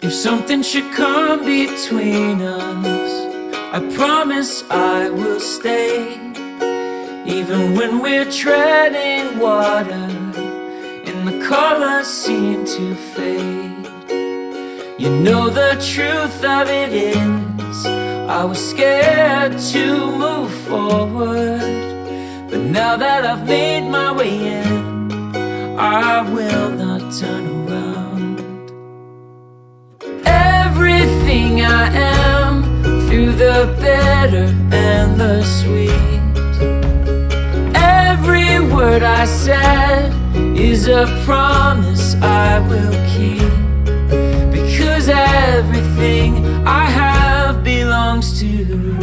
If something should come between us, I promise I will stay. Even when we're treading water and the colors seem to fade, you know the truth of it is I was scared to move forward. But now that I've made my way in, I will not turn around. Everything I am, through the bitter and the sweet, every word I said is a promise I will keep. Because everything I have belongs to you.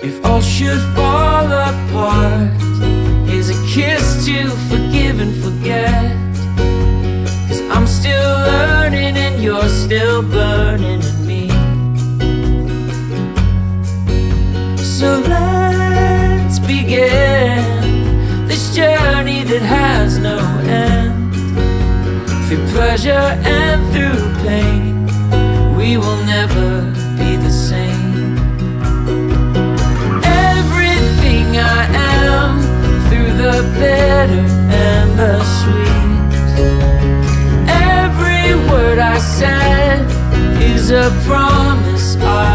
If all should fall apart, here's a kiss to forgive and forget. 'Cause I'm still learning and you're still burning in me. So let's begin this journey that has no end. Through pleasure and through pain, we will never be the same. I am, through the bitter and the sweet, every word I said is a promise I